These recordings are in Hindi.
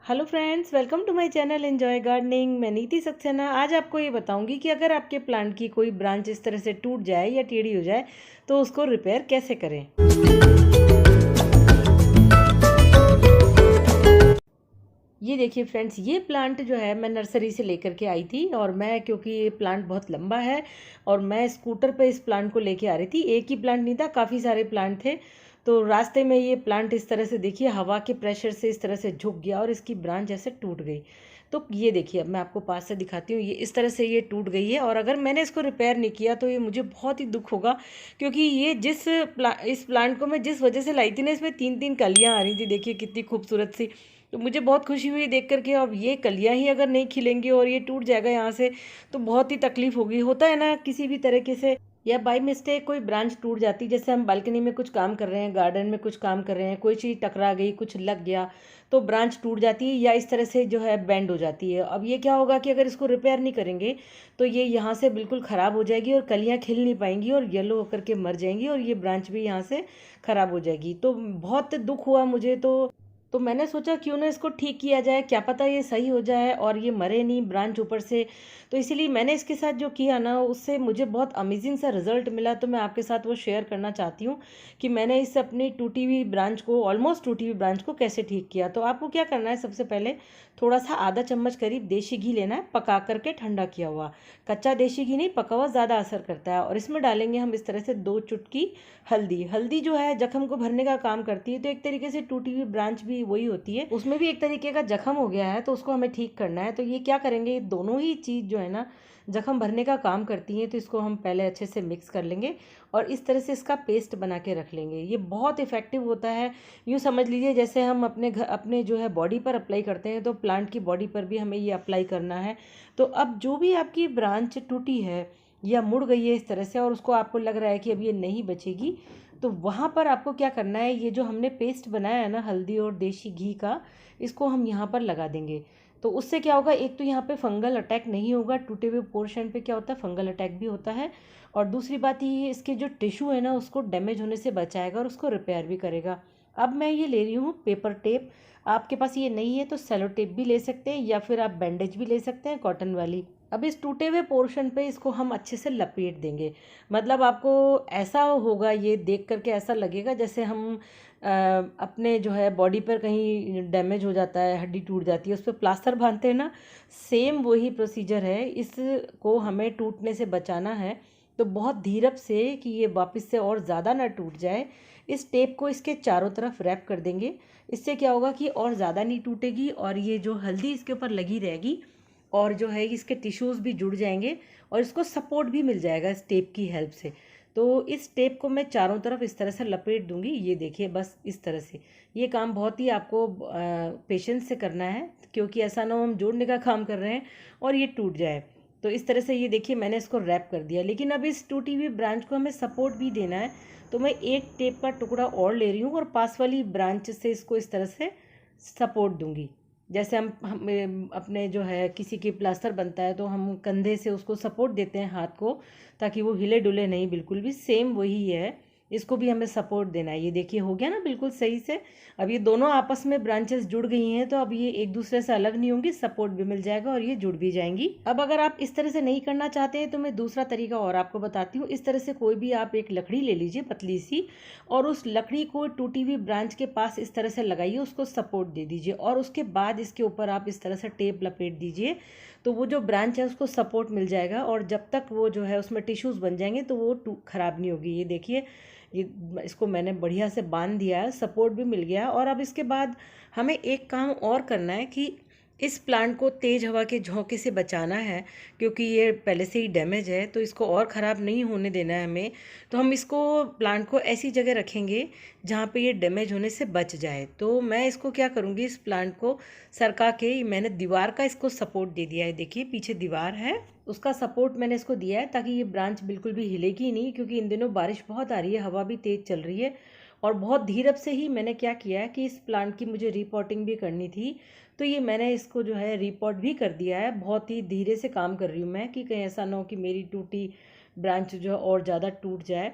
Hello friends, welcome to my channel enjoy gardening. मैं नीति सक्सेना आज आपको ये बताऊंगी कि अगर आपके प्लांट की कोई ब्रांच इस तरह से टूट जाए या टेढ़ी हो जाए तो उसको रिपेयर कैसे करें। ये देखिए फ्रेंड्स, ये प्लांट जो है मैं नर्सरी से लेकर के आई थी और मैं क्योंकि ये प्लांट बहुत लंबा है और मैं स्कूटर पे इस प्लांट को लेके आ रही थी। एक ही प्लांट नहीं था, काफ़ी सारे प्लांट थे। तो रास्ते में ये प्लांट इस तरह से देखिए हवा के प्रेशर से इस तरह से झुक गया और इसकी ब्रांच ऐसे टूट गई। तो ये देखिए, अब मैं आपको पास से दिखाती हूँ। ये इस तरह से ये टूट गई है और अगर मैंने इसको रिपेयर नहीं किया तो ये मुझे बहुत ही दुख होगा, क्योंकि ये इस प्लांट को मैं जिस वजह से लाई थी ना, इसमें तीन तीन कलियाँ आ रही थी, देखिए कितनी खूबसूरत सी। तो मुझे बहुत खुशी हुई देख करके। अब ये कलियां ही अगर नहीं खिलेंगी और ये टूट जाएगा यहाँ से तो बहुत ही तकलीफ होगी। होता है ना, किसी भी तरीके से या बाई मिस्टेक कोई ब्रांच टूट जाती, जैसे हम बालकनी में कुछ काम कर रहे हैं, गार्डन में कुछ काम कर रहे हैं, कोई चीज़ टकरा गई, कुछ लग गया तो ब्रांच टूट जाती है या इस तरह से जो है बेंड हो जाती है। अब ये क्या होगा कि अगर इसको रिपेयर नहीं करेंगे तो ये यहाँ से बिल्कुल ख़राब हो जाएगी और कलियाँ खिल नहीं पाएंगी और येलो होकर के मर जाएंगी और ये ब्रांच भी यहाँ से ख़राब हो जाएगी। तो बहुत दुख हुआ मुझे। तो मैंने सोचा क्यों ना इसको ठीक किया जाए, क्या पता ये सही हो जाए और ये मरे नहीं ब्रांच ऊपर से। तो इसीलिए मैंने इसके साथ जो किया ना, उससे मुझे बहुत अमेजिंग सा रिजल्ट मिला। तो मैं आपके साथ वो शेयर करना चाहती हूँ कि मैंने इस अपनी टूटी हुई ब्रांच को, ऑलमोस्ट टूटी हुई ब्रांच को कैसे ठीक किया। तो आपको क्या करना है, सबसे पहले थोड़ा सा आधा चम्मच करीब देसी घी लेना है, पका करके ठंडा किया हुआ। कच्चा देसी घी नहीं, पका हुआ ज़्यादा असर करता है। और इसमें डालेंगे हम इस तरह से 2 चुटकी हल्दी। हल्दी जो है जख्म को भरने का काम करती है। तो एक तरीके से टूटी हुई ब्रांच भी वही होती है, उसमें भी एक तरीके का जख्म हो गया है तो उसको हमें ठीक करना है। तो ये क्या करेंगे, ये दोनों ही चीज़ जो है ना जख्म भरने का काम करती हैं। तो इसको हम पहले अच्छे से मिक्स कर लेंगे और इस तरह से इसका पेस्ट बना के रख लेंगे। ये बहुत इफेक्टिव होता है। यूँ समझ लीजिए जैसे हम अपने जो है बॉडी पर अप्लाई करते हैं, तो प्लांट की बॉडी पर भी हमें ये अप्लाई करना है। तो अब जो भी आपकी ब्रांच टूटी है या मुड़ गई है इस तरह से और उसको आपको लग रहा है कि अब ये नहीं बचेगी, तो वहाँ पर आपको क्या करना है, ये जो हमने पेस्ट बनाया है ना हल्दी और देसी घी का, इसको हम यहाँ पर लगा देंगे। तो उससे क्या होगा, एक तो यहाँ पे फंगल अटैक नहीं होगा। टूटे हुए पोर्शन पे क्या होता है, फंगल अटैक भी होता है। और दूसरी बात ये, इसके जो टिश्यू है ना उसको डैमेज होने से बचाएगा और उसको रिपेयर भी करेगा। अब मैं ये ले रही हूँ पेपर टेप। आपके पास ये नहीं है तो सेलो टेप भी ले सकते हैं या फिर आप बैंडेज भी ले सकते हैं कॉटन वाली। अब इस टूटे हुए पोर्शन पे इसको हम अच्छे से लपेट देंगे। मतलब आपको ऐसा होगा, ये देख करके ऐसा लगेगा जैसे हम अपने जो है बॉडी पर कहीं डैमेज हो जाता है, हड्डी टूट जाती है, उस पर प्लास्टर बांधते हैं ना, सेम वही प्रोसीजर है। इसको हमें टूटने से बचाना है। तो बहुत धीरज से, कि ये वापस से और ज़्यादा ना टूट जाए, इस टेप को इसके चारों तरफ रैप कर देंगे। इससे क्या होगा कि और ज़्यादा नहीं टूटेगी और ये जो हल्दी इसके ऊपर लगी रहेगी और जो है इसके टिश्यूज़ भी जुड़ जाएंगे और इसको सपोर्ट भी मिल जाएगा इस टेप की हेल्प से। तो इस टेप को मैं चारों तरफ इस तरह से लपेट दूंगी। ये देखिए, बस इस तरह से। ये काम बहुत ही आपको पेशेंस से करना है, क्योंकि ऐसा ना हो हम जोड़ने का काम कर रहे हैं और ये टूट जाए। तो इस तरह से ये देखिए मैंने इसको रैप कर दिया। लेकिन अब इस टूटी हुई ब्रांच को हमें सपोर्ट भी देना है। तो मैं एक टेप का टुकड़ा और ले रही हूँ और पास वाली ब्रांच से इसको इस तरह से सपोर्ट दूंगी। जैसे हम अपने जो है किसी की प्लास्टर बनता है तो हम कंधे से उसको सपोर्ट देते हैं हाथ को, ताकि वो हिले डुले नहीं, बिल्कुल भी सेम वही है। इसको भी हमें सपोर्ट देना है। ये देखिए हो गया ना बिल्कुल सही से। अब ये दोनों आपस में ब्रांचेस जुड़ गई हैं तो अब ये एक दूसरे से अलग नहीं होंगी, सपोर्ट भी मिल जाएगा और ये जुड़ भी जाएंगी। अब अगर आप इस तरह से नहीं करना चाहते हैं तो मैं दूसरा तरीका और आपको बताती हूँ। इस तरह से कोई भी आप एक लकड़ी ले लीजिए पतली सी और उस लकड़ी को टूटी हुई ब्रांच के पास इस तरह से लगाइए, उसको सपोर्ट दे दीजिए और उसके बाद इसके ऊपर आप इस तरह से टेप लपेट दीजिए। तो वो जो ब्रांच है उसको सपोर्ट मिल जाएगा और जब तक वो जो है उसमें टिश्यूज़ बन जाएंगे तो वो ख़राब नहीं होगी। ये देखिए, ये इसको मैंने बढ़िया से बांध दिया है, सपोर्ट भी मिल गया। और अब इसके बाद हमें एक काम और करना है कि इस प्लांट को तेज़ हवा के झोंके से बचाना है, क्योंकि ये पहले से ही डैमेज है तो इसको और ख़राब नहीं होने देना है हमें। तो हम इसको, प्लांट को ऐसी जगह रखेंगे जहाँ पे ये डैमेज होने से बच जाए। तो मैं इसको क्या करूँगी, इस प्लांट को सरका के मैंने दीवार का इसको सपोर्ट दे दिया है। देखिए पीछे दीवार है, उसका सपोर्ट मैंने इसको दिया है ताकि ये ब्रांच बिल्कुल भी हिलेगी नहीं, क्योंकि इन दिनों बारिश बहुत आ रही है, हवा भी तेज़ चल रही है। और बहुत धीरज से ही मैंने क्या किया है कि इस प्लांट की मुझे रिपोर्टिंग भी करनी थी, तो ये मैंने इसको जो है रिपोर्ट भी कर दिया है। बहुत ही धीरे से काम कर रही हूँ मैं, कि कहीं ऐसा ना हो कि मेरी टूटी ब्रांच जो है और ज़्यादा टूट जाए।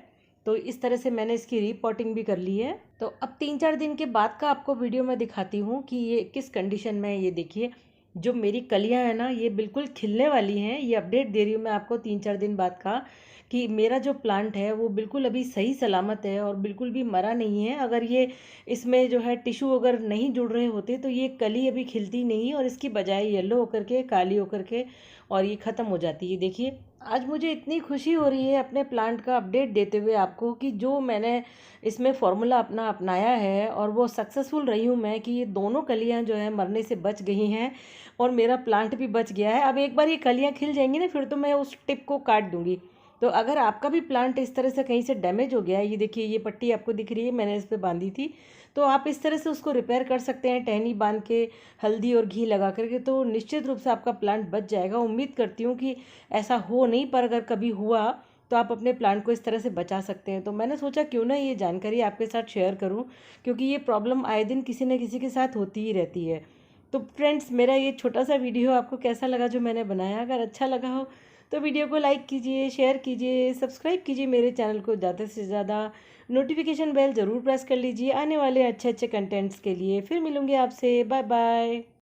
तो इस तरह से मैंने इसकी रीपॉटिंग भी कर ली है। तो अब 3-4 दिन के बाद का आपको वीडियो में दिखाती हूँ कि ये किस कंडीशन में है। ये देखिए जो मेरी कलियाँ हैं ना, ये बिल्कुल खिलने वाली हैं। ये अपडेट दे रही हूँ मैं आपको 3-4 दिन बाद का, कि मेरा जो प्लांट है वो बिल्कुल अभी सही सलामत है और बिल्कुल भी मरा नहीं है। अगर ये इसमें जो है टिश्यू अगर नहीं जुड़ रहे होते तो ये कली अभी खिलती नहीं, और इसकी बजाय येलो होकर के, काली होकर के और ये ख़त्म हो जाती है। देखिए आज मुझे इतनी खुशी हो रही है अपने प्लांट का अपडेट देते हुए आपको, कि जो मैंने इसमें फॉर्मूला अपना अपनाया है और वो सक्सेसफुल रही हूँ मैं, कि ये दोनों कलियाँ जो है मरने से बच गई हैं और मेरा प्लांट भी बच गया है। अब एक बार ये कलियाँ खिल जाएंगी ना, फिर तो मैं उस टिप को काट दूंगी। तो अगर आपका भी प्लांट इस तरह से कहीं से डैमेज हो गया है, ये देखिए ये पट्टी आपको दिख रही है, मैंने इस पर बांधी थी, तो आप इस तरह से उसको रिपेयर कर सकते हैं टहनी बांध के, हल्दी और घी लगा करके, तो निश्चित रूप से आपका प्लांट बच जाएगा। उम्मीद करती हूँ कि ऐसा हो नहीं, पर अगर कभी हुआ तो आप अपने प्लांट को इस तरह से बचा सकते हैं। तो मैंने सोचा क्यों ना ये जानकारी आपके साथ शेयर करूं, क्योंकि ये प्रॉब्लम आए दिन किसी न किसी के साथ होती ही रहती है। तो फ्रेंड्स, मेरा ये छोटा सा वीडियो आपको कैसा लगा जो मैंने बनाया? अगर अच्छा लगा हो तो वीडियो को लाइक कीजिए, शेयर कीजिए, सब्सक्राइब कीजिए मेरे चैनल को ज़्यादा से ज़्यादा, नोटिफिकेशन बेल ज़रूर प्रेस कर लीजिए आने वाले अच्छे अच्छे कंटेंट्स के लिए। फिर मिलूँगी आपसे, बाय बाय।